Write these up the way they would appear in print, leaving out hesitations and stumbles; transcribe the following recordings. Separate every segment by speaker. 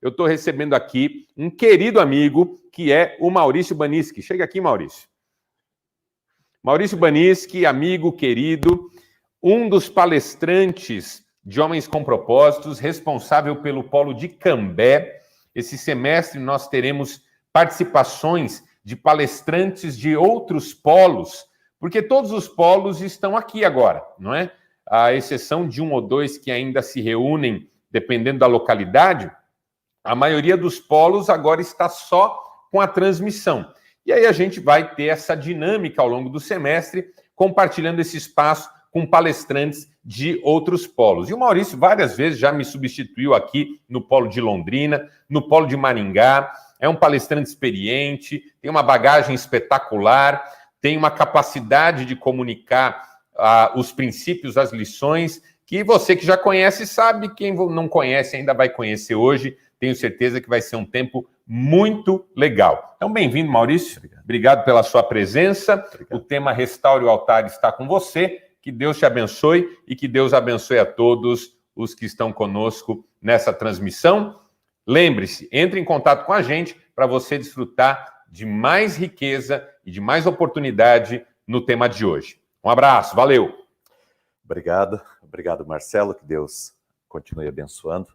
Speaker 1: eu estou recebendo aqui um querido amigo, que é o Maurício Banischi. Chega aqui, Maurício. Maurício Banischi, amigo, querido, um dos palestrantes de Homens com Propósitos, responsável pelo Polo de Cambé. Esse semestre nós teremos participações de palestrantes de outros polos, porque todos os polos estão aqui agora, não é? À exceção de um ou dois que ainda se reúnem, dependendo da localidade, a maioria dos polos agora está só com a transmissão. E aí a gente vai ter essa dinâmica ao longo do semestre, compartilhando esse espaço com palestrantes de outros polos. E o Maurício várias vezes já me substituiu aqui no polo de Londrina, no polo de Maringá. É um palestrante experiente, tem uma bagagem espetacular, tem uma capacidade de comunicar os princípios, as lições, que você que já conhece sabe, quem não conhece ainda vai conhecer hoje. Tenho certeza que vai ser um tempo muito legal. Então, bem-vindo, Maurício. Obrigado pela sua presença. Obrigado. O tema Restaure o Altar está com você. Que Deus te abençoe e que Deus abençoe a todos os que estão conosco nessa transmissão. Lembre-se, entre em contato com a gente para você desfrutar de mais riqueza e de mais oportunidade no tema de hoje. Um abraço, valeu!
Speaker 2: Obrigado, Marcelo, que Deus continue abençoando.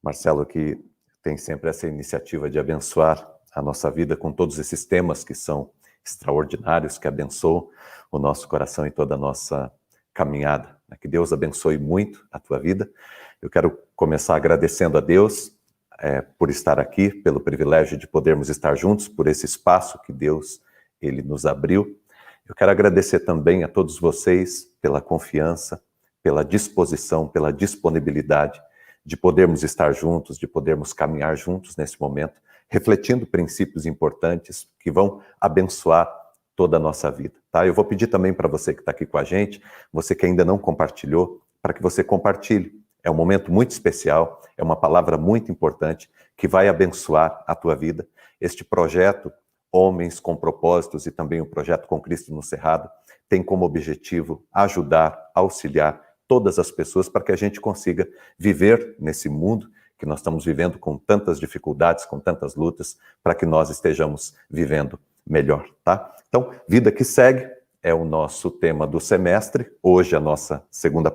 Speaker 2: Marcelo, que tem sempre essa iniciativa de abençoar a nossa vida com todos esses temas que são extraordinários, que abençoam o nosso coração e toda a nossa caminhada. Que Deus abençoe muito a tua vida. Eu quero começar agradecendo a Deus por estar aqui, pelo privilégio de podermos estar juntos, por esse espaço que Deus ele nos abriu. Eu quero agradecer também a todos vocês pela confiança, pela disposição, pela disponibilidade de podermos estar juntos, de podermos caminhar juntos nesse momento, refletindo princípios importantes que vão abençoar toda a nossa vida, tá? Eu vou pedir também para você que está aqui com a gente, você que ainda não compartilhou, para que você compartilhe. É um momento muito especial, é uma palavra muito importante que vai abençoar a tua vida. Este projeto, Homens com Propósitos, e também o projeto Com Cristo no Cerrado, tem como objetivo ajudar, auxiliar todas as pessoas para que a gente consiga viver nesse mundo que nós estamos vivendo com tantas dificuldades, com tantas lutas, para que nós estejamos vivendo melhor, tá? Então, Vida que Segue é o nosso tema do semestre, hoje a nossa segunda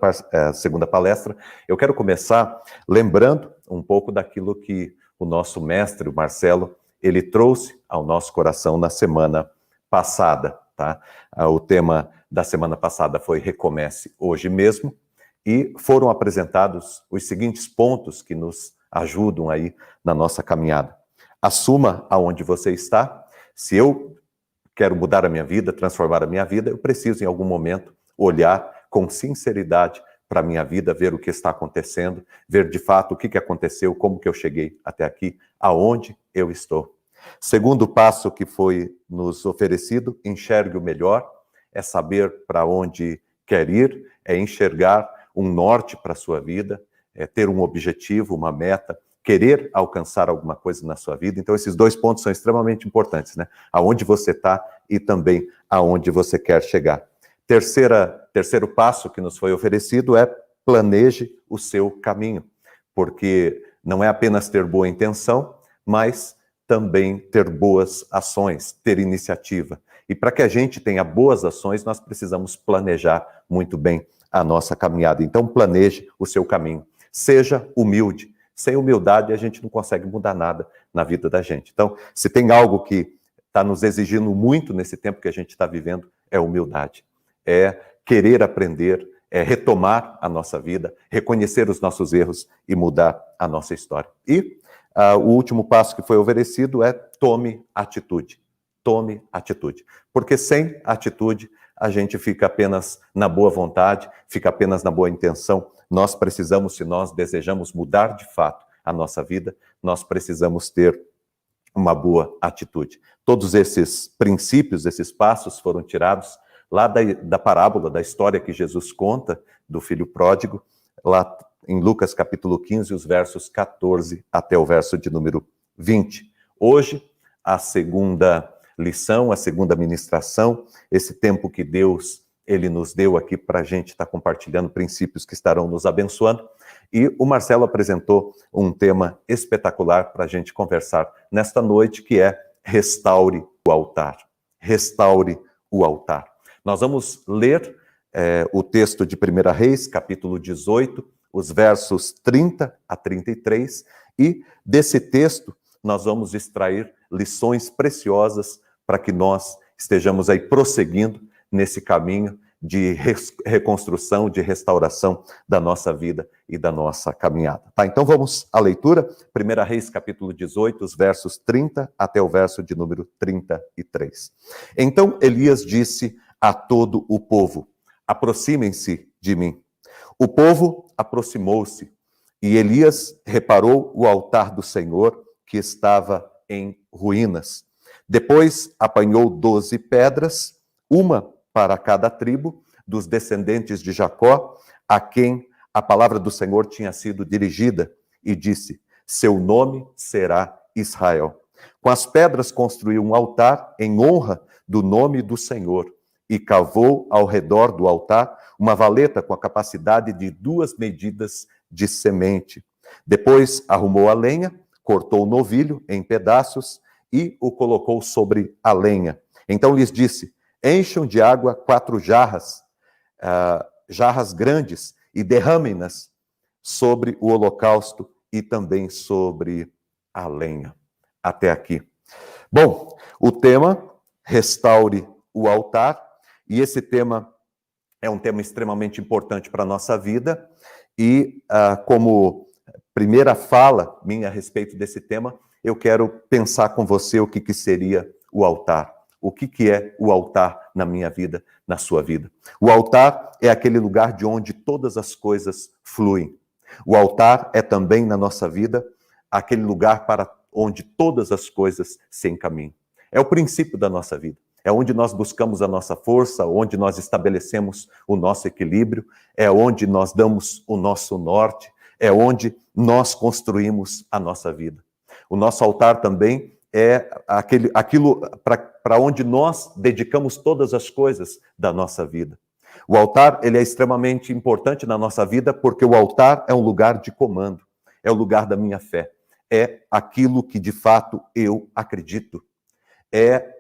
Speaker 2: palestra. Eu quero começar lembrando um pouco daquilo que o nosso mestre, o Marcelo, ele trouxe ao nosso coração na semana passada, tá? O tema da semana passada foi Recomece Hoje Mesmo, e foram apresentados os seguintes pontos que nos ajudam aí na nossa caminhada. Assuma aonde você está. Se eu quero mudar a minha vida, transformar a minha vida, eu preciso em algum momento olhar com sinceridade para a minha vida, ver o que está acontecendo, ver de fato o que aconteceu, como que eu cheguei até aqui, aonde eu estou. Segundo passo que foi nos oferecido, enxergue o melhor, é saber para onde quer ir, é enxergar um norte para a sua vida, é ter um objetivo, uma meta, querer alcançar alguma coisa na sua vida. Então, esses dois pontos são extremamente importantes, né? Aonde você está e também aonde você quer chegar. Terceiro passo que nos foi oferecido é planeje o seu caminho, porque não é apenas ter boa intenção, mas também ter boas ações, ter iniciativa. E para que a gente tenha boas ações, nós precisamos planejar muito bem a nossa caminhada. Então, planeje o seu caminho. Seja humilde. Sem humildade, a gente não consegue mudar nada na vida da gente. Então, se tem algo que está nos exigindo muito nesse tempo que a gente está vivendo, é humildade. É querer aprender, é retomar a nossa vida, reconhecer os nossos erros e mudar a nossa história. E o último passo que foi oferecido é tome atitude. Tome atitude. Porque sem atitude, a gente fica apenas na boa vontade, fica apenas na boa intenção. Nós precisamos, se nós desejamos mudar de fato a nossa vida, nós precisamos ter uma boa atitude. Todos esses princípios, esses passos foram tirados lá da parábola, da história que Jesus conta do filho pródigo, lá em Lucas capítulo 15, os versos 14 até o verso de número 20. Hoje, a segunda lição, a segunda ministração, esse tempo que Deus ele nos deu aqui para a gente estar compartilhando princípios que estarão nos abençoando. E o Marcelo apresentou um tema espetacular para a gente conversar nesta noite, que é Restaure o Altar. Restaure o Altar. Nós vamos ler o texto de 1 Reis, capítulo 18, os versos 30 a 33, e desse texto nós vamos extrair lições preciosas para que nós estejamos aí prosseguindo nesse caminho de reconstrução, de restauração da nossa vida e da nossa caminhada. Tá? Então vamos à leitura, 1 Reis, capítulo 18, os versos 30 até o verso de número 33. Então Elias disse a todo o povo: aproximem-se de mim. O povo aproximou-se, e Elias reparou o altar do Senhor, que estava em ruínas. Depois apanhou 12 pedras, uma para cada tribo dos descendentes de Jacó, a quem a palavra do Senhor tinha sido dirigida, e disse: seu nome será Israel. Com as pedras construiu um altar em honra do nome do Senhor, e cavou ao redor do altar uma valeta com a capacidade de 2 medidas de semente. Depois arrumou a lenha, cortou o novilho em pedaços e o colocou sobre a lenha. Então lhes disse: encham de água 4 jarras, jarras grandes, e derramem-nas sobre o holocausto e também sobre a lenha. Até aqui. Bom, o tema, restaure o altar, e esse tema é um tema extremamente importante para a nossa vida, e como primeira fala minha a respeito desse tema, eu quero pensar com você o que seria o altar. O que é o altar na minha vida, na sua vida? O altar é aquele lugar de onde todas as coisas fluem. O altar é também, na nossa vida, aquele lugar para onde todas as coisas se encaminham. É o princípio da nossa vida. É onde nós buscamos a nossa força, onde nós estabelecemos o nosso equilíbrio, é onde nós damos o nosso norte, é onde nós construímos a nossa vida. O nosso altar também é aquilo para onde nós dedicamos todas as coisas da nossa vida. O altar, ele é extremamente importante na nossa vida, porque o altar é um lugar de comando, é o lugar da minha fé, é aquilo que de fato eu acredito, é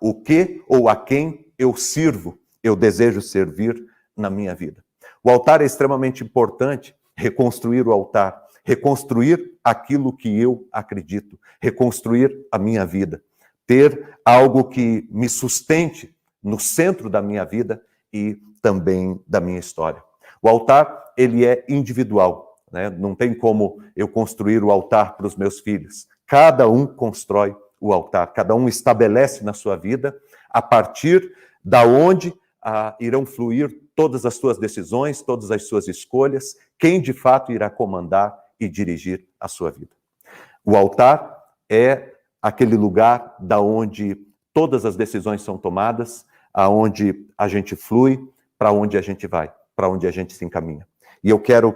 Speaker 2: o que ou a quem eu sirvo, eu desejo servir na minha vida. O altar é extremamente importante, reconstruir o altar, reconstruir aquilo que eu acredito, reconstruir a minha vida, ter algo que me sustente no centro da minha vida e também da minha história. O altar, ele é individual, né? Não tem como eu construir o altar para os meus filhos. Cada um constrói o altar, cada um estabelece na sua vida a partir da onde irão fluir todas as suas decisões, todas as suas escolhas, quem de fato irá comandar e dirigir a sua vida. O altar é aquele lugar da onde todas as decisões são tomadas, aonde a gente flui, para onde a gente vai, para onde a gente se encaminha. E eu quero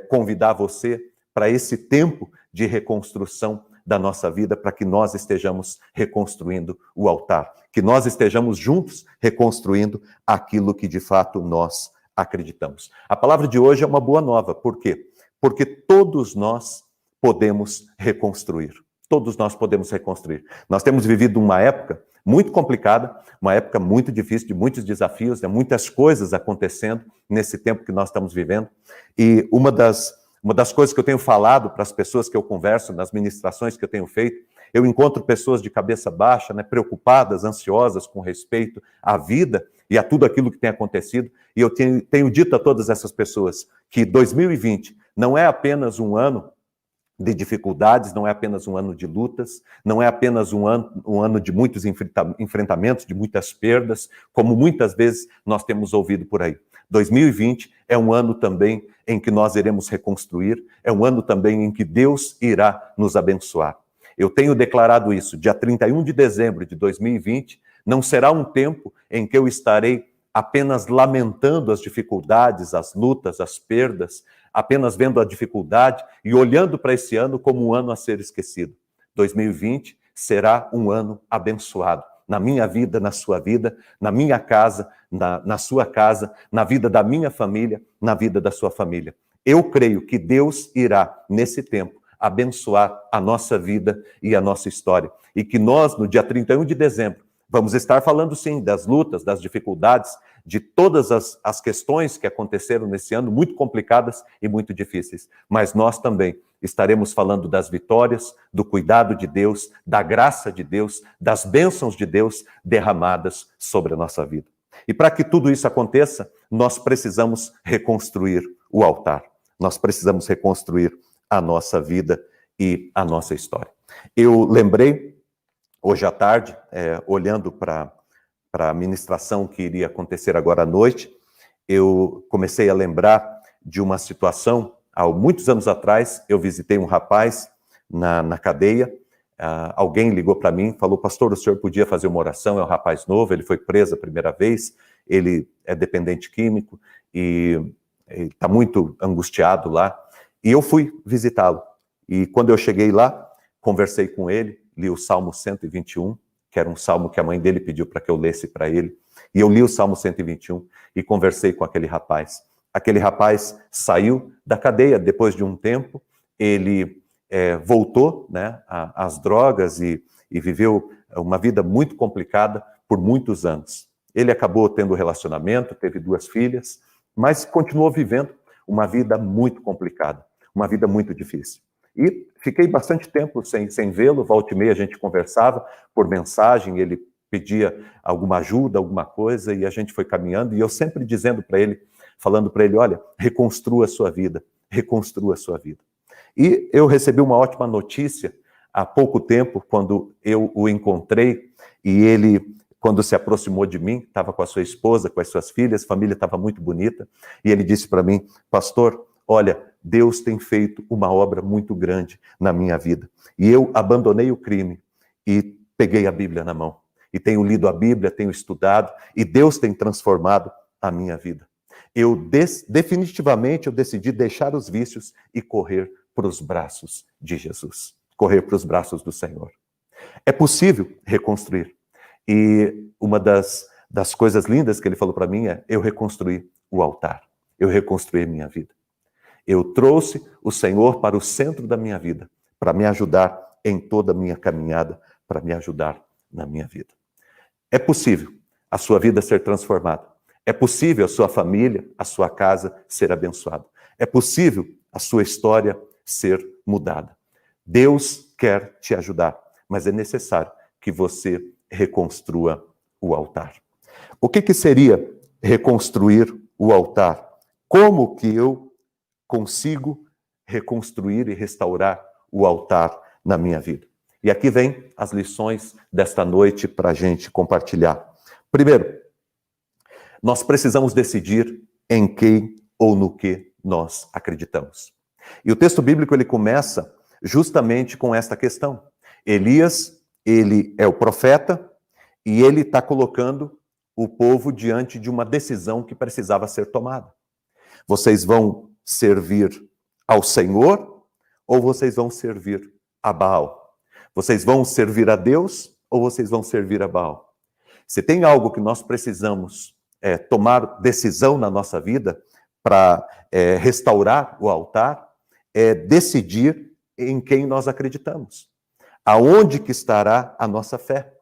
Speaker 2: convidar você para esse tempo de reconstrução da nossa vida, para que nós estejamos reconstruindo o altar, que nós estejamos juntos reconstruindo aquilo que de fato nós acreditamos. A palavra de hoje é uma boa nova. Por quê? Porque todos nós podemos reconstruir. Todos nós podemos reconstruir. Nós temos vivido uma época muito complicada, uma época muito difícil, de muitos desafios, muitas coisas acontecendo nesse tempo que nós estamos vivendo. E uma das coisas que eu tenho falado para as pessoas que eu converso, nas ministrações que eu tenho feito, eu encontro pessoas de cabeça baixa, né, preocupadas, ansiosas com respeito à vida e a tudo aquilo que tem acontecido. E eu tenho dito a todas essas pessoas que 2020 não é apenas um ano de dificuldades, não é apenas um ano de lutas, não é apenas um ano de muitos enfrentamentos, de muitas perdas, como muitas vezes nós temos ouvido por aí. 2020 é um ano também em que nós iremos reconstruir, é um ano também em que Deus irá nos abençoar. Eu tenho declarado isso, dia 31 de dezembro de 2020, não será um tempo em que eu estarei apenas lamentando as dificuldades, as lutas, as perdas, apenas vendo a dificuldade e olhando para esse ano como um ano a ser esquecido. 2020 será um ano abençoado, na minha vida, na sua vida, na minha casa, na sua casa, na vida da minha família, na vida da sua família. Eu creio que Deus irá, nesse tempo, abençoar a nossa vida e a nossa história. E que nós, no dia 31 de dezembro, vamos estar falando, sim, das lutas, das dificuldades, de todas as questões que aconteceram nesse ano, muito complicadas e muito difíceis. Mas nós também estaremos falando das vitórias, do cuidado de Deus, da graça de Deus, das bênçãos de Deus derramadas sobre a nossa vida. E para que tudo isso aconteça, nós precisamos reconstruir o altar. Nós precisamos reconstruir a nossa vida e a nossa história. Eu lembrei, hoje à tarde, olhando para a ministração que iria acontecer agora à noite, eu comecei a lembrar de uma situação. Há muitos anos atrás, eu visitei um rapaz na cadeia. Alguém ligou para mim, falou: pastor, o senhor podia fazer uma oração? É um rapaz novo, ele foi preso a primeira vez, ele é dependente químico e está muito angustiado lá. E eu fui visitá-lo. E quando eu cheguei lá, conversei com ele, li o Salmo 121, que era um salmo que a mãe dele pediu para que eu lesse para ele. E eu li o Salmo 121 e conversei com aquele rapaz. Aquele rapaz saiu da cadeia depois de um tempo, ele voltou, né, às drogas e viveu uma vida muito complicada por muitos anos. Ele acabou tendo relacionamento, teve 2 filhas, mas continuou vivendo uma vida muito complicada, uma vida muito difícil. E fiquei bastante tempo sem vê-lo, volta e meia a gente conversava por mensagem, ele pedia alguma ajuda, alguma coisa, e a gente foi caminhando, e eu sempre dizendo para ele, falando para ele: olha, reconstrua a sua vida, reconstrua a sua vida. E eu recebi uma ótima notícia há pouco tempo, quando eu o encontrei, e ele, quando se aproximou de mim, estava com a sua esposa, com as suas filhas, a família estava muito bonita, e ele disse para mim: pastor, olha, Deus tem feito uma obra muito grande na minha vida. E eu abandonei o crime e peguei a Bíblia na mão. E tenho lido a Bíblia, tenho estudado, e Deus tem transformado a minha vida. Definitivamente eu decidi deixar os vícios e correr para os braços de Jesus. Correr para os braços do Senhor. É possível reconstruir. E uma das coisas lindas que ele falou para mim é: eu reconstruí o altar. Eu reconstruí minha vida. Eu trouxe o Senhor para o centro da minha vida, para me ajudar em toda a minha caminhada, para me ajudar na minha vida. É possível a sua vida ser transformada. É possível a sua família, a sua casa ser abençoada. É possível a sua história ser mudada. Deus quer te ajudar, mas é necessário que você reconstrua o altar. O que seria reconstruir o altar? Como que eu consigo reconstruir e restaurar o altar na minha vida? E aqui vem as lições desta noite para a gente compartilhar. Primeiro, nós precisamos decidir em quem ou no que nós acreditamos. E o texto bíblico ele começa justamente com esta questão. Elias, ele é o profeta e ele está colocando o povo diante de uma decisão que precisava ser tomada. Vocês vão servir ao Senhor ou vocês vão servir a Baal? Vocês vão servir a Deus ou vocês vão servir a Baal? Se tem algo que nós precisamos tomar decisão na nossa vida para restaurar o altar, é decidir em quem nós acreditamos. Aonde que estará a nossa fé?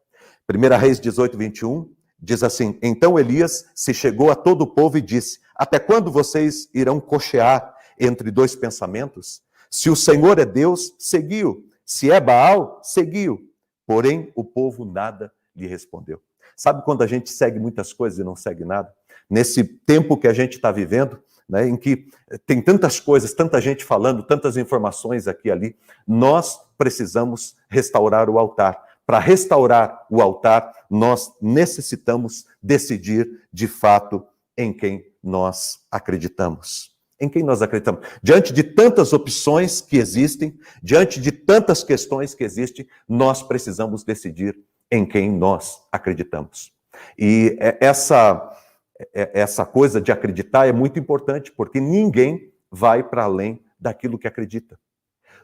Speaker 2: 1 Reis 18, 21, diz assim: então Elias se chegou a todo o povo e disse: até quando vocês irão cochear entre 2 pensamentos? Se o Senhor é Deus, seguiu. Se é Baal, seguiu. Porém, o povo nada lhe respondeu. Sabe quando a gente segue muitas coisas e não segue nada? Nesse tempo que a gente está vivendo, né, em que tem tantas coisas, tanta gente falando, tantas informações aqui e ali, nós precisamos restaurar o altar. Para restaurar o altar, nós necessitamos decidir de fato em quem nós acreditamos. Em quem nós acreditamos. Diante de tantas opções que existem, diante de tantas questões que existem, nós precisamos decidir em quem nós acreditamos. E essa coisa de acreditar é muito importante, porque ninguém vai para além daquilo que acredita.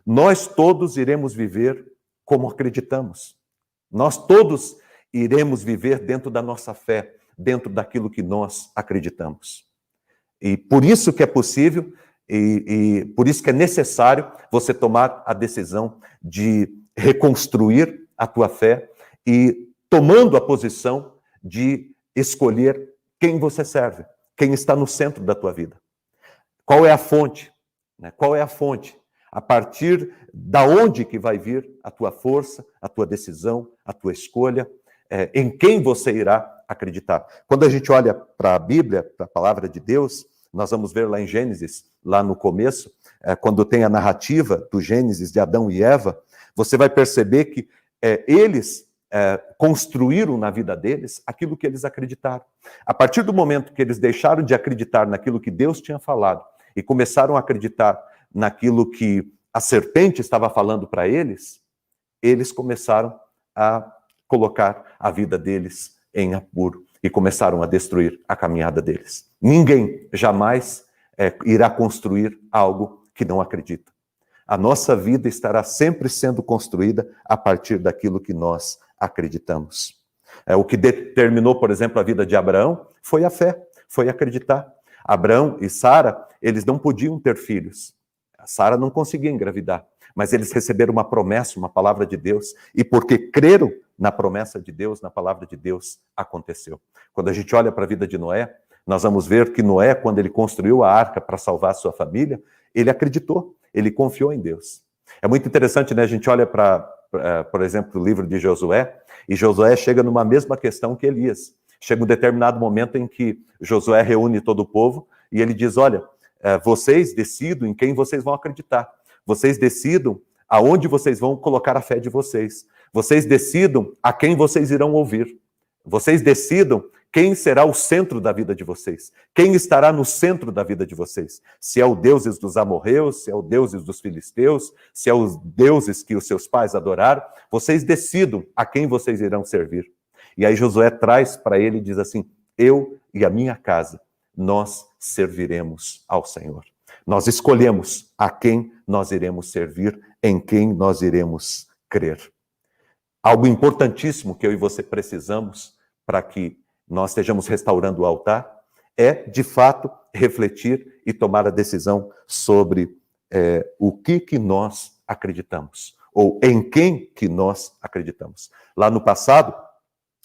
Speaker 2: Nós todos iremos viver como acreditamos. Nós todos iremos viver dentro da nossa fé, dentro daquilo que nós acreditamos. E por isso que é possível e por isso que é necessário você tomar a decisão de reconstruir a tua fé e tomando a posição de escolher quem você serve, quem está no centro da tua vida. Qual é a fonte? Qual é a fonte? A partir da onde que vai vir a tua força, a tua decisão, a tua escolha, em quem você irá acreditar. Quando a gente olha para a Bíblia, para a palavra de Deus, nós vamos ver lá em Gênesis, lá no começo, quando tem a narrativa do Gênesis de Adão e Eva, você vai perceber que eles construíram na vida deles aquilo que eles acreditaram. A partir do momento que eles deixaram de acreditar naquilo que Deus tinha falado e começaram a acreditar naquilo que a serpente estava falando para eles, eles começaram a colocar a vida deles em apuro e começaram a destruir a caminhada deles. Ninguém jamais irá construir algo que não acredita. A nossa vida estará sempre sendo construída a partir daquilo que nós acreditamos. O que determinou, por exemplo, a vida de Abraão foi a fé, foi acreditar. Abraão e Sara, eles não podiam ter filhos. A Sara não conseguia engravidar, mas eles receberam uma promessa, uma palavra de Deus, e porque creram na promessa de Deus, na palavra de Deus, aconteceu. Quando a gente olha para a vida de Noé, nós vamos ver que Noé, quando ele construiu a arca para salvar a sua família, ele acreditou, ele confiou em Deus. É muito interessante, né? A gente olha para, por exemplo, o livro de Josué, e Josué chega numa mesma questão que Elias. Chega um determinado momento em que Josué reúne todo o povo, e ele diz, olha, vocês decidam em quem vocês vão acreditar. Vocês decidam aonde vocês vão colocar a fé de vocês. Vocês decidam a quem vocês irão ouvir. Vocês decidam quem será o centro da vida de vocês. Quem estará no centro da vida de vocês. Se é o deuses dos amorreus, se é o deuses dos filisteus, se é os deuses que os seus pais adoraram. Vocês decidam a quem vocês irão servir. E aí Josué traz para ele e diz assim, eu e a minha casa, nós serviremos ao Senhor. Nós escolhemos a quem nós iremos servir, em quem nós iremos crer. Algo importantíssimo que eu e você precisamos para que nós estejamos restaurando o altar é, de fato, refletir e tomar a decisão sobre o que nós acreditamos, ou em quem que nós acreditamos. Lá no passado,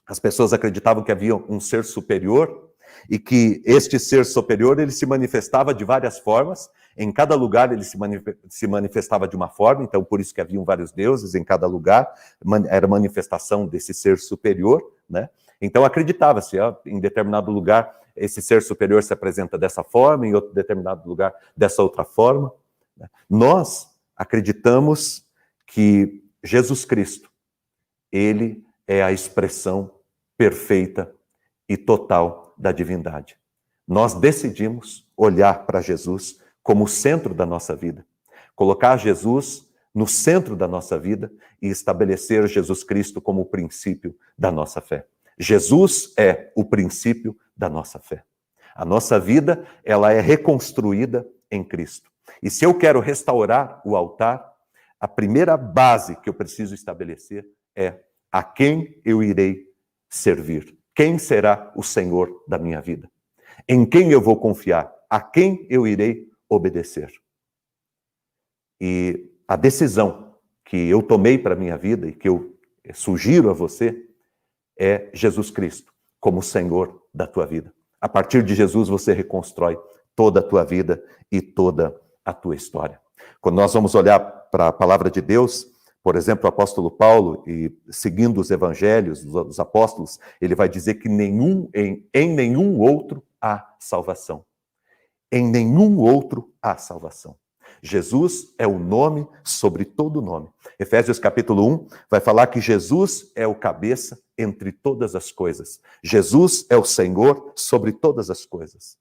Speaker 2: as pessoas acreditavam que havia um ser superior e que este ser superior ele se manifestava de várias formas. Em cada lugar ele se manifestava de uma forma, então por isso que haviam vários deuses em cada lugar, era manifestação desse ser superior, né? Então acreditava-se, em determinado lugar esse ser superior se apresenta dessa forma, em outro determinado lugar dessa outra forma. Nós acreditamos que Jesus Cristo, ele é a expressão perfeita e total da divindade. Nós decidimos olhar para Jesus como o centro da nossa vida, colocar Jesus no centro da nossa vida e estabelecer Jesus Cristo como o princípio da nossa fé. Jesus é o princípio da nossa fé. A nossa vida, ela é reconstruída em Cristo. E se eu quero restaurar o altar, a primeira base que eu preciso estabelecer é a quem eu irei servir. Quem será o Senhor da minha vida? Em quem eu vou confiar? A quem eu irei obedecer? E a decisão que eu tomei para a minha vida e que eu sugiro a você é Jesus Cristo como Senhor da tua vida. A partir de Jesus você reconstrói toda a tua vida e toda a tua história. Quando nós vamos olhar para a palavra de Deus, por exemplo, o apóstolo Paulo, e seguindo os evangelhos dos apóstolos, ele vai dizer que em nenhum outro há salvação. Em nenhum outro há salvação. Jesus é o nome sobre todo nome. Efésios capítulo 1 vai falar que Jesus é o cabeça entre todas as coisas. Jesus é o Senhor sobre todas as coisas.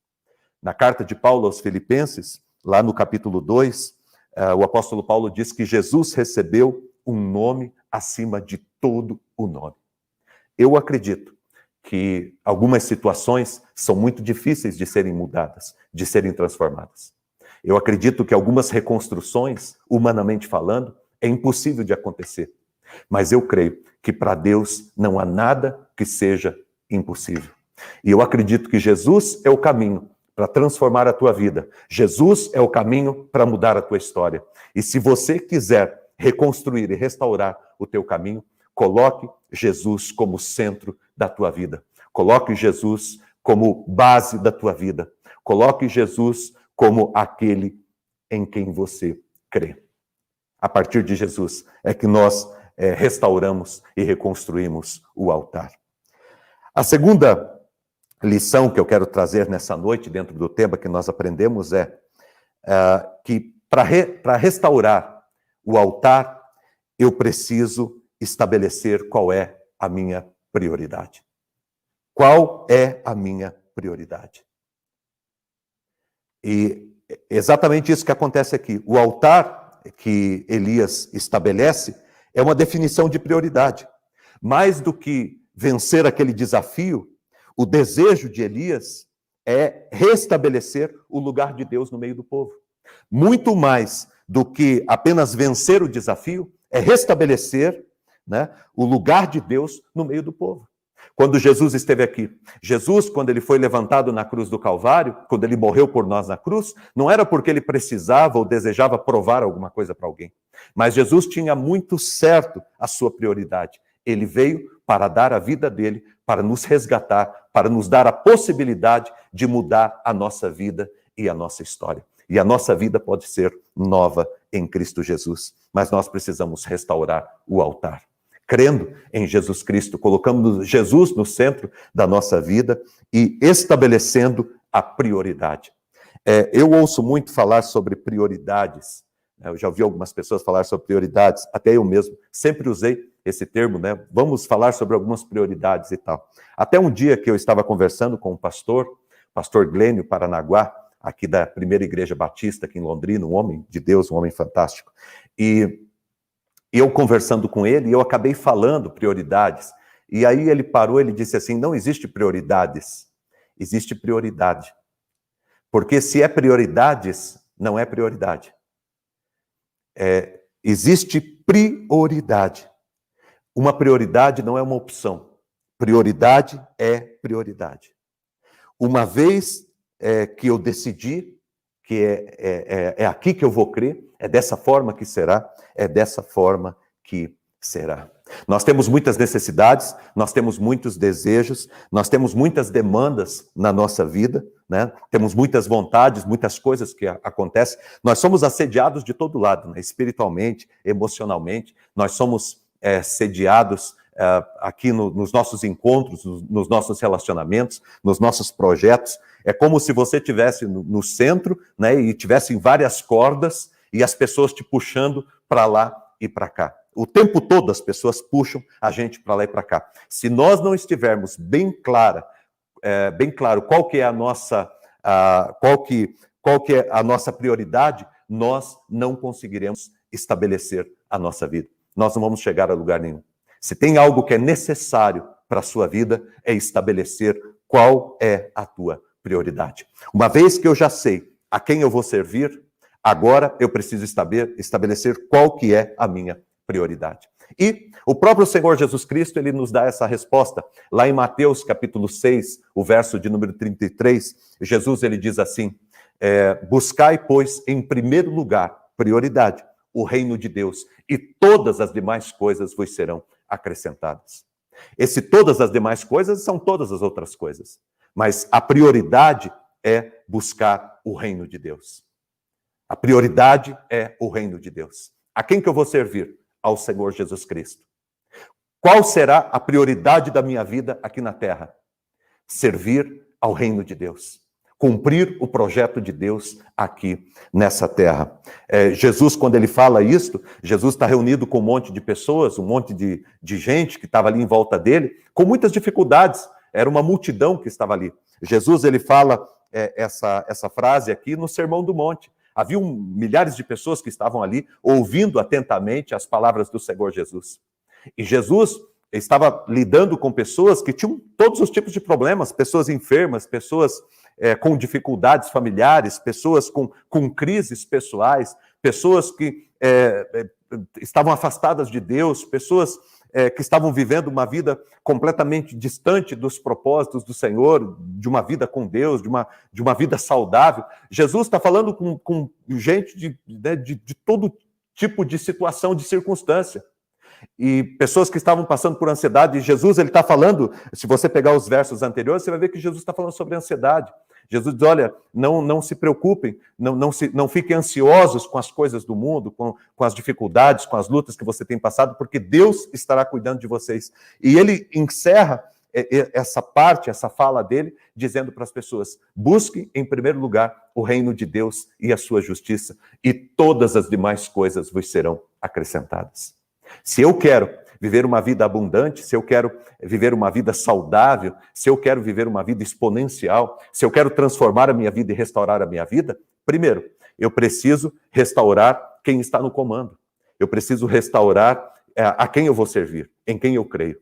Speaker 2: Na carta de Paulo aos Filipenses, lá no capítulo 2, o apóstolo Paulo diz que Jesus recebeu um nome acima de todo o nome. Eu acredito que algumas situações são muito difíceis de serem mudadas, de serem transformadas. Eu acredito que algumas reconstruções, humanamente falando, é impossível de acontecer. Mas eu creio que para Deus não há nada que seja impossível. E eu acredito que Jesus é o caminho para transformar a tua vida. Jesus é o caminho para mudar a tua história. E se você quiser reconstruir e restaurar o teu caminho, coloque Jesus como centro da tua vida. Coloque Jesus como base da tua vida. Coloque Jesus como aquele em quem você crê. A partir de Jesus é que nós restauramos e reconstruímos o altar. A segunda lição que eu quero trazer nessa noite, dentro do tema que nós aprendemos, é que para restaurar o altar, eu preciso estabelecer qual é a minha prioridade. Qual é a minha prioridade? E exatamente isso que acontece aqui. O altar que Elias estabelece é uma definição de prioridade. Mais do que vencer aquele desafio, o desejo de Elias é restabelecer o lugar de Deus no meio do povo. Muito mais do que apenas vencer o desafio, é restabelecer, né, o lugar de Deus no meio do povo. Quando Jesus esteve aqui, Jesus, quando ele foi levantado na cruz do Calvário, quando ele morreu por nós na cruz, não era porque ele precisava ou desejava provar alguma coisa para alguém. Mas Jesus tinha muito certo a sua prioridade. Ele veio para dar a vida dele, para nos resgatar, para nos dar a possibilidade de mudar a nossa vida e a nossa história. E a nossa vida pode ser nova em Cristo Jesus. Mas nós precisamos restaurar o altar. Crendo em Jesus Cristo, colocando Jesus no centro da nossa vida e estabelecendo a prioridade. Eu ouço muito falar sobre prioridades. Eu já ouvi algumas pessoas falar sobre prioridades, até eu mesmo sempre usei esse termo, né? Vamos falar sobre algumas prioridades e tal. Até um dia que eu estava conversando com um pastor Glênio Paranaguá, aqui da Primeira Igreja Batista, aqui em Londrina, um homem de Deus, um homem fantástico. E eu conversando com ele, eu acabei falando prioridades. E aí ele parou, ele disse assim, não existe prioridades, existe prioridade. Porque se é prioridades, não é prioridade. Existe prioridade. Uma prioridade não é uma opção. Prioridade é prioridade. Uma vez que eu decidi que é aqui que eu vou crer, é dessa forma que será, é dessa forma que será. Nós temos muitas necessidades, nós temos muitos desejos, nós temos muitas demandas na nossa vida, né? Temos muitas vontades, muitas coisas que acontecem. Nós somos assediados de todo lado, né? Espiritualmente, emocionalmente, nós somos sediados aqui nos nossos encontros, nos nossos relacionamentos, nos nossos projetos. É como se você estivesse no centro, né, e tivesse várias cordas e as pessoas te puxando para lá e para cá. O tempo todo as pessoas puxam a gente para lá e para cá. Se nós não estivermos bem claro qual que é a nossa, qual que é a nossa prioridade, nós não conseguiremos estabelecer a nossa vida. Nós não vamos chegar a lugar nenhum. Se tem algo que é necessário para a sua vida, é estabelecer qual é a tua prioridade. Uma vez que eu já sei a quem eu vou servir, agora eu preciso estabelecer qual que é a minha prioridade. E o próprio Senhor Jesus Cristo, ele nos dá essa resposta. Lá em Mateus, capítulo 6, o verso de número 33, Jesus, ele diz assim, buscai, pois, em primeiro lugar, prioridade, o reino de Deus, e todas as demais coisas vos serão acrescentadas. Esse todas as demais coisas são todas as outras coisas. Mas a prioridade é buscar o reino de Deus. A prioridade é o reino de Deus. A quem que eu vou servir? Ao Senhor Jesus Cristo. Qual será a prioridade da minha vida aqui na terra? Servir ao reino de Deus. Cumprir o projeto de Deus aqui nessa terra. Jesus, quando ele fala isto, Jesus está reunido com um monte de pessoas, um monte de gente que estava ali em volta dele, com muitas dificuldades. Era uma multidão que estava ali. Jesus, ele fala essa frase aqui no Sermão do Monte. Havia milhares de pessoas que estavam ali ouvindo atentamente as palavras do Senhor Jesus. E Jesus estava lidando com pessoas que tinham todos os tipos de problemas, pessoas enfermas, pessoas com dificuldades familiares, pessoas com crises pessoais, pessoas que estavam afastadas de Deus, pessoas que estavam vivendo uma vida completamente distante dos propósitos do Senhor, de uma vida com Deus, de uma vida saudável. Jesus está falando com gente de todo tipo de situação, de circunstância. E pessoas que estavam passando por ansiedade, Jesus ele está falando, se você pegar os versos anteriores, você vai ver que Jesus está falando sobre ansiedade. Jesus diz, olha, não se preocupem, não fiquem ansiosos com as coisas do mundo, com as dificuldades, com as lutas que você tem passado, porque Deus estará cuidando de vocês. E ele encerra essa parte, essa fala dele, dizendo para as pessoas, busquem em primeiro lugar o reino de Deus e a sua justiça, e todas as demais coisas vos serão acrescentadas. Se eu quero viver uma vida abundante, se eu quero viver uma vida saudável, se eu quero viver uma vida exponencial, se eu quero transformar a minha vida e restaurar a minha vida, primeiro, eu preciso restaurar quem está no comando. Eu preciso restaurar a quem eu vou servir, em quem eu creio.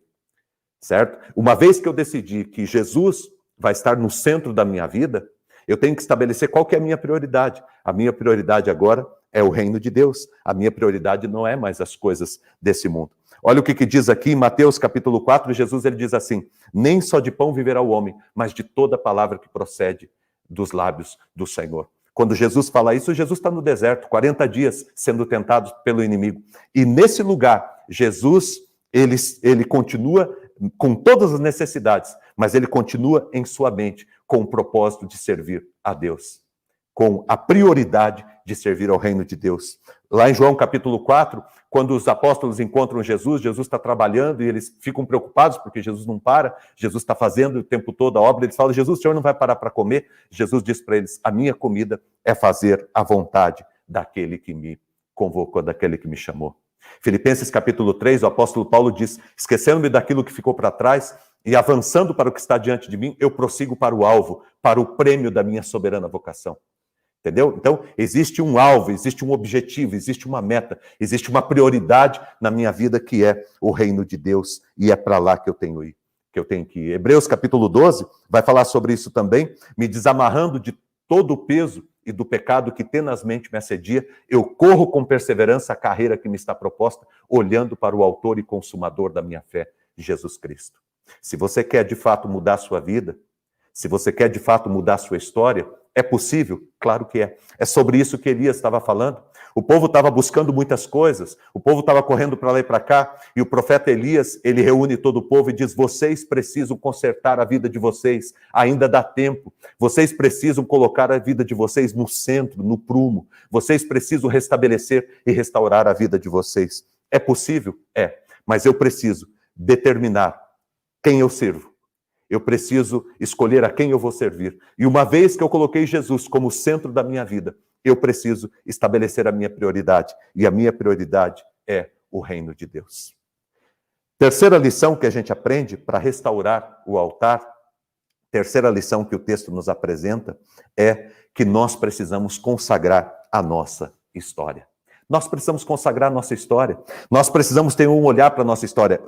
Speaker 2: Certo? Uma vez que eu decidi que Jesus vai estar no centro da minha vida, eu tenho que estabelecer qual que é a minha prioridade. A minha prioridade agora é o reino de Deus. A minha prioridade não é mais as coisas desse mundo. Olha o que diz aqui em Mateus capítulo 4, Jesus ele diz assim, nem só de pão viverá o homem, mas de toda palavra que procede dos lábios do Senhor. Quando Jesus fala isso, Jesus está no deserto, 40 dias sendo tentado pelo inimigo. E nesse lugar, Jesus, ele continua com todas as necessidades, mas ele continua em sua mente com o propósito de servir a Deus, com a prioridade de servir ao reino de Deus. Lá em João capítulo 4, quando os apóstolos encontram Jesus, Jesus está trabalhando e eles ficam preocupados porque Jesus não para, Jesus está fazendo o tempo todo a obra, eles falam, Jesus, o Senhor não vai parar para comer? Jesus diz para eles, a minha comida é fazer a vontade daquele que me convocou, daquele que me chamou. Filipenses capítulo 3, o apóstolo Paulo diz, esquecendo-me daquilo que ficou para trás e avançando para o que está diante de mim, eu prossigo para o alvo, para o prêmio da minha soberana vocação. Entendeu? Então, existe um alvo, existe um objetivo, existe uma meta, existe uma prioridade na minha vida que é o reino de Deus e é para lá que eu tenho que ir. Hebreus capítulo 12 vai falar sobre isso também, me desamarrando de todo o peso e do pecado que tenazmente me assedia, eu corro com perseverança a carreira que me está proposta, olhando para o autor e consumador da minha fé, Jesus Cristo. Se você quer de fato mudar a sua vida, se você quer de fato mudar a sua história, é possível? Claro que é. É sobre isso que Elias estava falando. O povo estava buscando muitas coisas, o povo estava correndo para lá e para cá, e o profeta Elias, ele reúne todo o povo e diz, vocês precisam consertar a vida de vocês, ainda dá tempo. Vocês precisam colocar a vida de vocês no centro, no prumo. Vocês precisam restabelecer e restaurar a vida de vocês. É possível? É. Mas eu preciso determinar quem eu sirvo. Eu preciso escolher a quem eu vou servir. E uma vez que eu coloquei Jesus como centro da minha vida, eu preciso estabelecer a minha prioridade. E a minha prioridade é o reino de Deus. Terceira lição que a gente aprende para restaurar o altar, terceira lição que o texto nos apresenta, é que nós precisamos consagrar a nossa história. Nós precisamos consagrar a nossa história. Nós precisamos ter um olhar para a nossa história.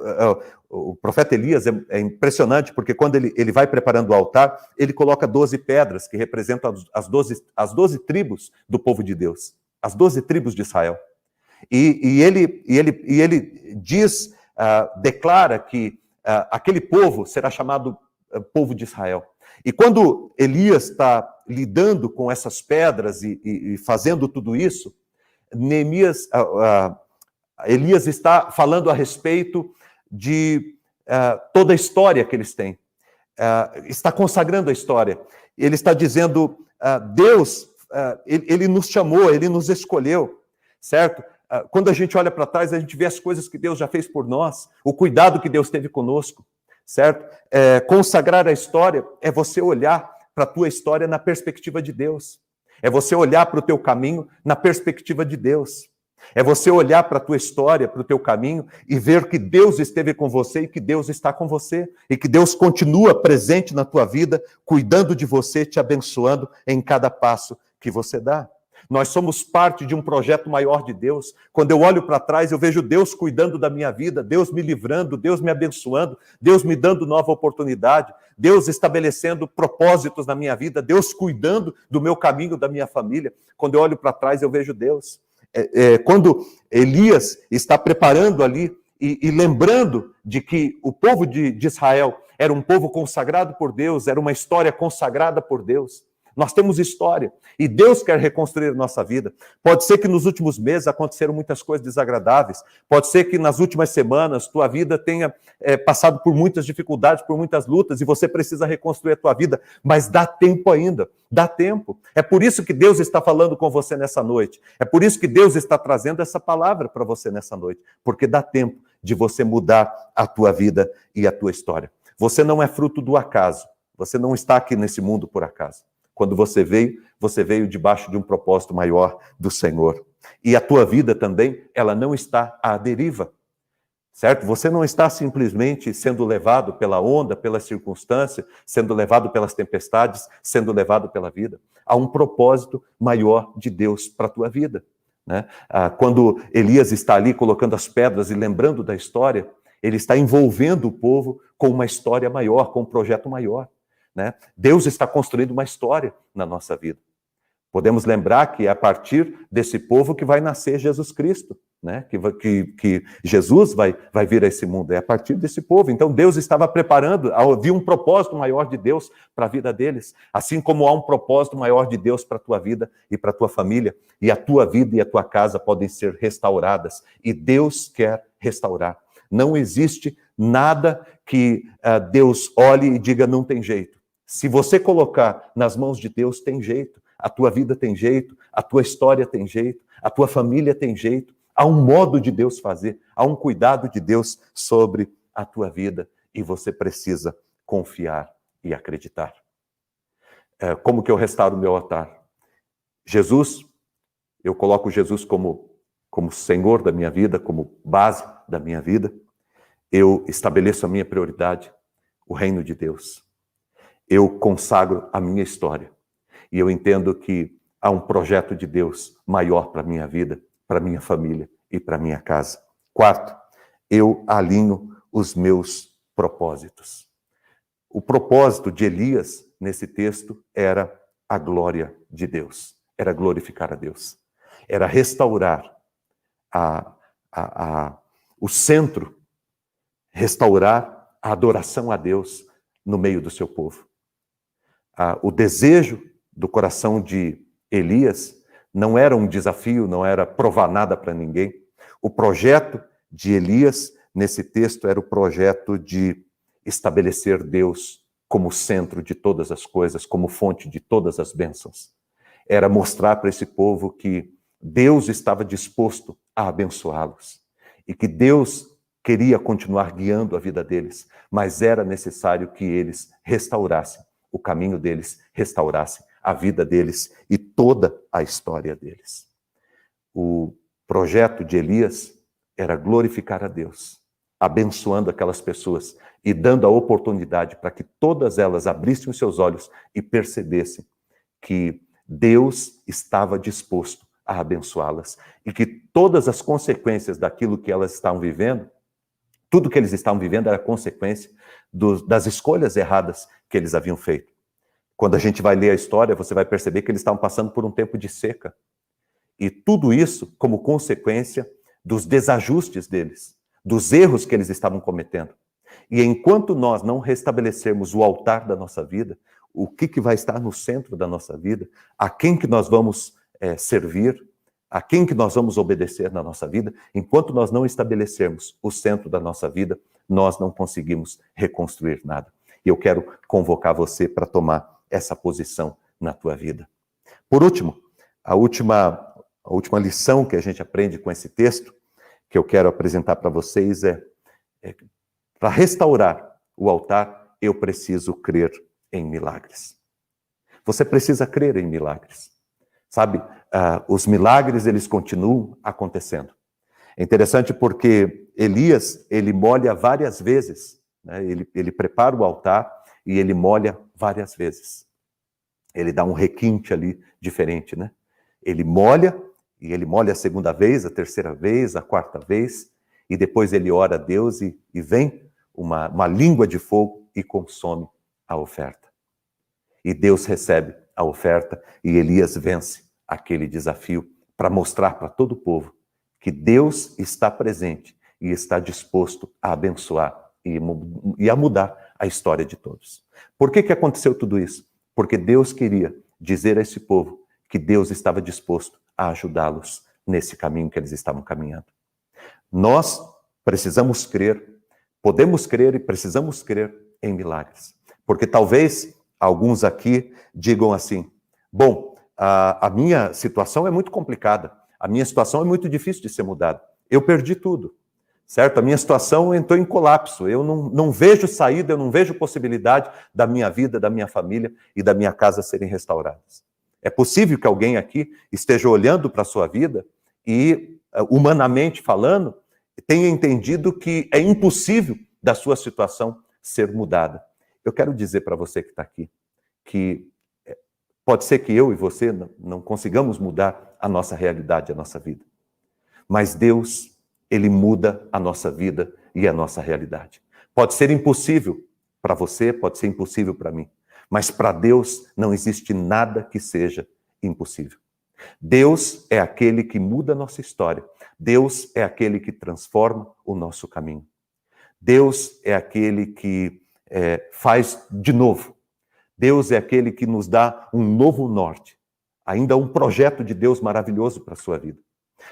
Speaker 2: O profeta Elias é impressionante, porque quando ele vai preparando o altar, ele coloca 12 pedras, que representam as 12 tribos do povo de Deus. As 12 tribos de Israel. E ele diz, declara que aquele povo será chamado povo de Israel. E quando Elias está lidando com essas pedras e fazendo tudo isso, Elias está falando a respeito de toda a história que eles têm. Está consagrando a história. Ele está dizendo, Deus, ele nos chamou, ele nos escolheu, certo? Quando a gente olha para trás, a gente vê as coisas que Deus já fez por nós, o cuidado que Deus teve conosco, certo? Consagrar a história é você olhar para a tua história na perspectiva de Deus. É você olhar para o teu caminho na perspectiva de Deus. É você olhar para a tua história, para o teu caminho e ver que Deus esteve com você e que Deus está com você. E que Deus continua presente na tua vida, cuidando de você, te abençoando em cada passo que você dá. Nós somos parte de um projeto maior de Deus. Quando eu olho para trás, eu vejo Deus cuidando da minha vida, Deus me livrando, Deus me abençoando, Deus me dando nova oportunidade, Deus estabelecendo propósitos na minha vida, Deus cuidando do meu caminho, da minha família. Quando eu olho para trás, eu vejo Deus. Quando Elias está preparando ali e lembrando de que o povo de Israel era um povo consagrado por Deus, era uma história consagrada por Deus. Nós temos história e Deus quer reconstruir nossa vida. Pode ser que nos últimos meses aconteceram muitas coisas desagradáveis. Pode ser que nas últimas semanas tua vida tenha passado por muitas dificuldades, por muitas lutas e você precisa reconstruir a tua vida. Mas dá tempo ainda, dá tempo. É por isso que Deus está falando com você nessa noite. É por isso que Deus está trazendo essa palavra para você nessa noite. Porque dá tempo de você mudar a tua vida e a tua história. Você não é fruto do acaso. Você não está aqui nesse mundo por acaso. Quando você veio debaixo de um propósito maior do Senhor. E a tua vida também, ela não está à deriva, certo? Você não está simplesmente sendo levado pela onda, pela circunstância, sendo levado pelas tempestades, sendo levado pela vida. Há um propósito maior de Deus para a tua vida, né? Quando Elias está ali colocando as pedras e lembrando da história, ele está envolvendo o povo com uma história maior, com um projeto maior. Né? Deus está construindo uma história na nossa vida. Podemos lembrar que é a partir desse povo que vai nascer Jesus Cristo, né? Que Jesus vai vir a esse mundo, é a partir desse povo. Então Deus estava preparando, havia um propósito maior de Deus para a vida deles, assim como há um propósito maior de Deus para a tua vida e para a tua família, e a tua vida e a tua casa podem ser restauradas, e Deus quer restaurar. Não existe nada que Deus olhe e diga não tem jeito. Se você colocar nas mãos de Deus, tem jeito. A tua vida tem jeito, a tua história tem jeito, a tua família tem jeito. Há um modo de Deus fazer, há um cuidado de Deus sobre a tua vida e você precisa confiar e acreditar. Como que eu restauro o meu altar? Jesus, eu coloco Jesus como Senhor da minha vida, como base da minha vida. Eu estabeleço a minha prioridade, o reino de Deus. Eu consagro a minha história. E eu entendo que há um projeto de Deus maior para a minha vida, para a minha família e para a minha casa. Quarto, eu alinho os meus propósitos. O propósito de Elias, nesse texto, era a glória de Deus. Era glorificar a Deus. Era restaurar o centro, restaurar a adoração a Deus no meio do seu povo. O desejo do coração de Elias não era um desafio, não era provar nada para ninguém. O projeto de Elias, nesse texto, era o projeto de estabelecer Deus como centro de todas as coisas, como fonte de todas as bênçãos. Era mostrar para esse povo que Deus estava disposto a abençoá-los e que Deus queria continuar guiando a vida deles, mas era necessário que eles restaurassem o caminho deles, restaurassem a vida deles e toda a história deles. O projeto de Elias era glorificar a Deus, abençoando aquelas pessoas e dando a oportunidade para que todas elas abrissem os seus olhos e percebessem que Deus estava disposto a abençoá-las e que todas as consequências daquilo que elas estavam vivendo, tudo que eles estavam vivendo era consequência das escolhas erradas que eles haviam feito. Quando a gente vai ler a história, você vai perceber que eles estavam passando por um tempo de seca. E tudo isso como consequência dos desajustes deles, dos erros que eles estavam cometendo. E enquanto nós não restabelecermos o altar da nossa vida, o que vai estar no centro da nossa vida, a quem que nós vamos servir, a quem que nós vamos obedecer na nossa vida, enquanto nós não estabelecermos o centro da nossa vida, nós não conseguimos reconstruir nada. E eu quero convocar você para tomar essa posição na tua vida. Por último, a última lição que a gente aprende com esse texto, que eu quero apresentar para vocês para restaurar o altar, eu preciso crer em milagres. Você precisa crer em milagres. Sabe, os milagres, eles continuam acontecendo. É interessante porque Elias, ele molha várias vezes, né? Ele prepara o altar e ele molha várias vezes. Ele dá um requinte ali diferente, né? Ele molha, e ele molha a segunda vez, a terceira vez, a quarta vez, e depois ele ora a Deus e vem uma língua de fogo e consome a oferta. E Deus recebe a oferta e Elias vence aquele desafio para mostrar para todo o povo que Deus está presente e está disposto a abençoar e a mudar a história de todos. Por que aconteceu tudo isso? Porque Deus queria dizer a esse povo que Deus estava disposto a ajudá-los nesse caminho que eles estavam caminhando. Nós precisamos crer, podemos crer e precisamos crer em milagres. Porque talvez alguns aqui digam assim, bom, a minha situação é muito complicada, a minha situação é muito difícil de ser mudada, eu perdi tudo, certo? A minha situação entrou em colapso, eu não vejo saída, eu não vejo possibilidade da minha vida, da minha família e da minha casa serem restauradas. É possível que alguém aqui esteja olhando para a sua vida e, humanamente falando, tenha entendido que é impossível da sua situação ser mudada. Eu quero dizer para você que está aqui, que pode ser que eu e você não consigamos mudar a nossa realidade, a nossa vida. Mas Deus, Ele muda a nossa vida e a nossa realidade. Pode ser impossível para você, pode ser impossível para mim. Mas para Deus não existe nada que seja impossível. Deus é aquele que muda a nossa história. Deus é aquele que transforma o nosso caminho. Deus é aquele que faz de novo. Deus é aquele que nos dá um novo norte. Ainda um projeto de Deus maravilhoso para a sua vida.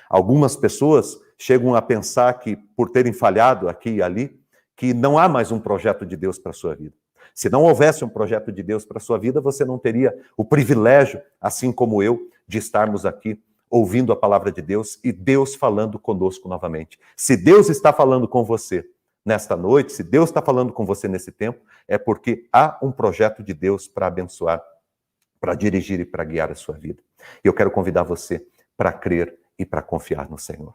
Speaker 2: Algumas pessoas chegam a pensar que, por terem falhado aqui e ali, que não há mais um projeto de Deus para a sua vida. Se não houvesse um projeto de Deus para a sua vida, você não teria o privilégio, assim como eu, de estarmos aqui ouvindo a palavra de Deus e Deus falando conosco novamente. Se Deus está falando com você nesta noite, se Deus está falando com você nesse tempo, é porque há um projeto de Deus para abençoar, para dirigir e para guiar a sua vida. E eu quero convidar você para crer e para confiar no Senhor.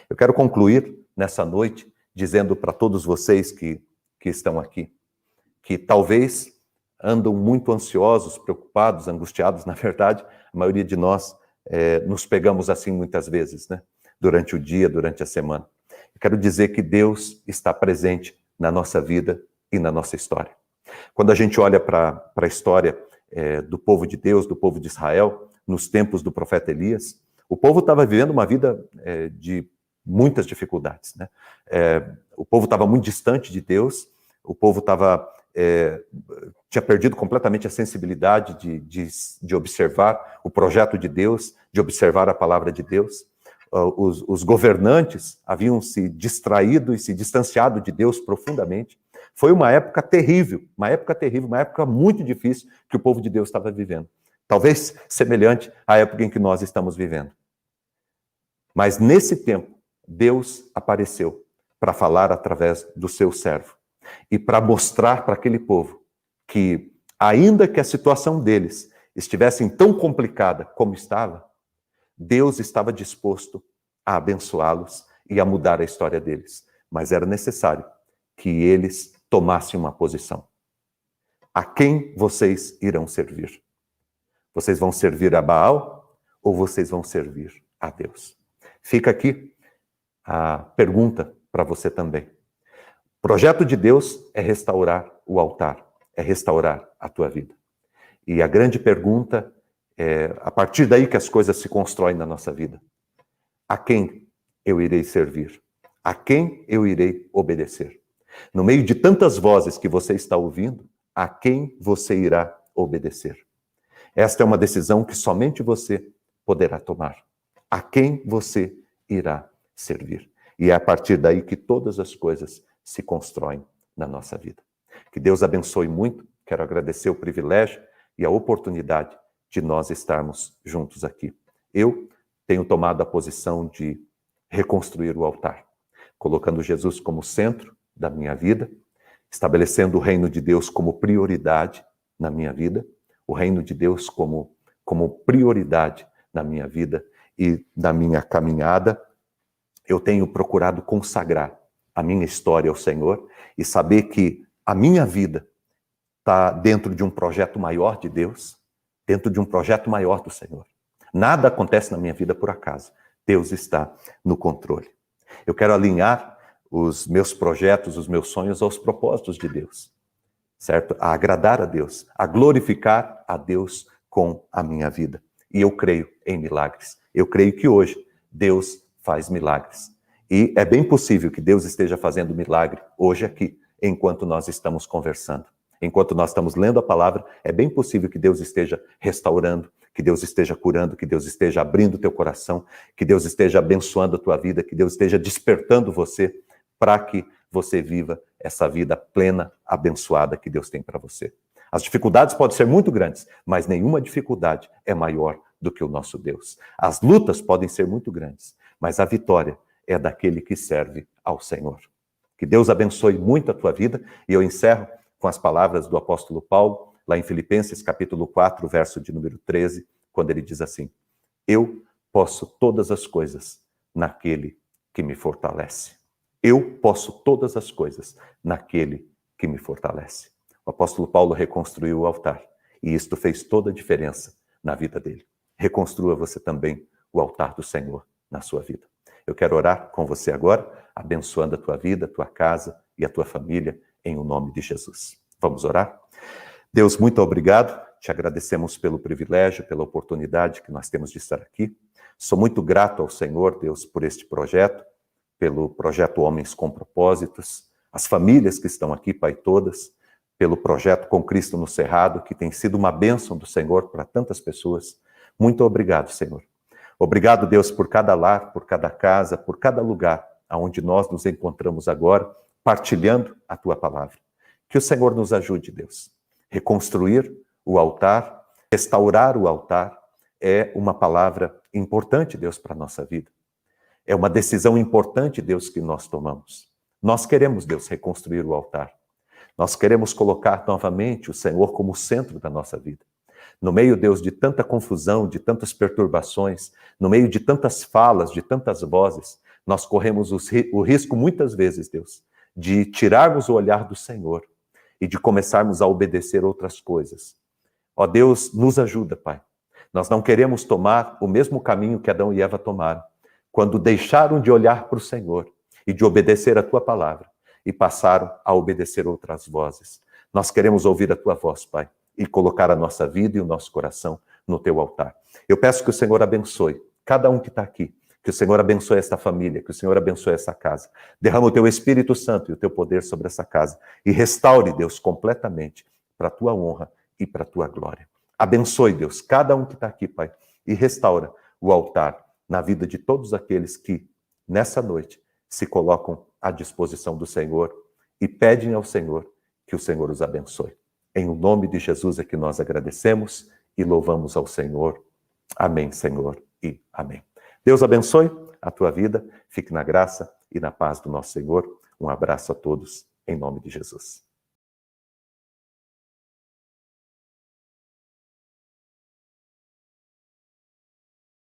Speaker 2: Eu quero concluir nessa noite dizendo para todos vocês que estão aqui, que talvez andam muito ansiosos, preocupados, angustiados, na verdade, a maioria de nós nos pegamos assim muitas vezes, né? Durante o dia, durante a semana. Eu quero dizer que Deus está presente na nossa vida e na nossa história. Quando a gente olha para a história do povo de Deus, do povo de Israel, nos tempos do profeta Elias, o povo estava vivendo uma vida de muitas dificuldades, né? O povo estava muito distante de Deus, o povo tinha perdido completamente a sensibilidade de observar o projeto de Deus, de observar a palavra de Deus. Os governantes haviam se distraído e se distanciado de Deus profundamente. Foi uma época terrível, uma época muito difícil que o povo de Deus estava vivendo. Talvez semelhante à época em que nós estamos vivendo. Mas nesse tempo, Deus apareceu para falar através do seu servo e para mostrar para aquele povo que, ainda que a situação deles estivesse tão complicada como estava, Deus estava disposto a abençoá-los e a mudar a história deles. Mas era necessário que eles tomassem uma posição. A quem vocês irão servir? Vocês vão servir a Baal ou vocês vão servir a Deus? Fica aqui a pergunta para você também. O projeto de Deus é restaurar o altar, é restaurar a tua vida. E a grande pergunta é, a partir daí que as coisas se constroem na nossa vida. A quem eu irei servir? A quem eu irei obedecer? No meio de tantas vozes que você está ouvindo, a quem você irá obedecer? Esta é uma decisão que somente você poderá tomar. A quem você irá servir? E é a partir daí que todas as coisas se constroem na nossa vida. Que Deus abençoe muito. Quero agradecer o privilégio e a oportunidade de nós estarmos juntos aqui. Eu tenho tomado a posição de reconstruir o altar, colocando Jesus como centro da minha vida, estabelecendo o reino de Deus como prioridade na minha vida, o reino de Deus como prioridade na minha vida e na minha caminhada. Eu tenho procurado consagrar a minha história ao Senhor e saber que a minha vida está dentro de um projeto maior de Deus, dentro de um projeto maior do Senhor. Nada acontece na minha vida por acaso. Deus está no controle. Eu quero alinhar os meus projetos, os meus sonhos aos propósitos de Deus, certo? A agradar a Deus, a glorificar a Deus com a minha vida. E eu creio em milagres. Eu creio que hoje Deus faz milagres. E é bem possível que Deus esteja fazendo milagre hoje aqui, enquanto nós estamos conversando. Enquanto nós estamos lendo a palavra, é bem possível que Deus esteja restaurando, que Deus esteja curando, que Deus esteja abrindo o teu coração, que Deus esteja abençoando a tua vida, que Deus esteja despertando você para que você viva essa vida plena, abençoada que Deus tem para você. As dificuldades podem ser muito grandes, mas nenhuma dificuldade é maior do que o nosso Deus. As lutas podem ser muito grandes, mas a vitória é daquele que serve ao Senhor. Que Deus abençoe muito a tua vida, e eu encerro com as palavras do apóstolo Paulo, lá em Filipenses capítulo 4, verso de número 13, quando ele diz assim: eu posso todas as coisas naquele que me fortalece. Eu posso todas as coisas naquele que me fortalece. O apóstolo Paulo reconstruiu o altar, e isto fez toda a diferença na vida dele. Reconstrua você também o altar do Senhor na sua vida. Eu quero orar com você agora, abençoando a tua vida, a tua casa e a tua família, em o nome de Jesus. Vamos orar? Deus, muito obrigado. Te agradecemos pelo privilégio, pela oportunidade que nós temos de estar aqui. Sou muito grato ao Senhor, Deus, por este projeto, pelo projeto Homens com Propósitos, as famílias que estão aqui, Pai, todas, pelo projeto Com Cristo no Cerrado, que tem sido uma bênção do Senhor para tantas pessoas. Muito obrigado, Senhor. Obrigado, Deus, por cada lar, por cada casa, por cada lugar onde nós nos encontramos agora, partilhando a Tua palavra. Que o Senhor nos ajude, Deus. Reconstruir o altar, restaurar o altar, é uma palavra importante, Deus, para a nossa vida. É uma decisão importante, Deus, que nós tomamos. Nós queremos, Deus, reconstruir o altar. Nós queremos colocar novamente o Senhor como centro da nossa vida. No meio, Deus, de tanta confusão, de tantas perturbações, no meio de tantas falas, de tantas vozes, nós corremos o risco, muitas vezes, Deus, de tirarmos o olhar do Senhor e de começarmos a obedecer outras coisas. Ó Deus, nos ajuda, Pai. Nós não queremos tomar o mesmo caminho que Adão e Eva tomaram, quando deixaram de olhar para o Senhor e de obedecer a Tua palavra e passaram a obedecer outras vozes. Nós queremos ouvir a Tua voz, Pai, e colocar a nossa vida e o nosso coração no Teu altar. Eu peço que o Senhor abençoe cada um que está aqui, que o Senhor abençoe esta família, que o Senhor abençoe essa casa. Derrama o Teu Espírito Santo e o Teu poder sobre essa casa e restaure, Deus, completamente para a Tua honra e para a Tua glória. Abençoe, Deus, cada um que está aqui, Pai, e restaura o altar na vida de todos aqueles que, nessa noite, se colocam à disposição do Senhor e pedem ao Senhor que o Senhor os abençoe. Em o nome de Jesus é que nós agradecemos e louvamos ao Senhor. Amém, Senhor, e amém. Deus abençoe a tua vida, fique na graça e na paz do nosso Senhor. Um abraço a todos, em nome de Jesus.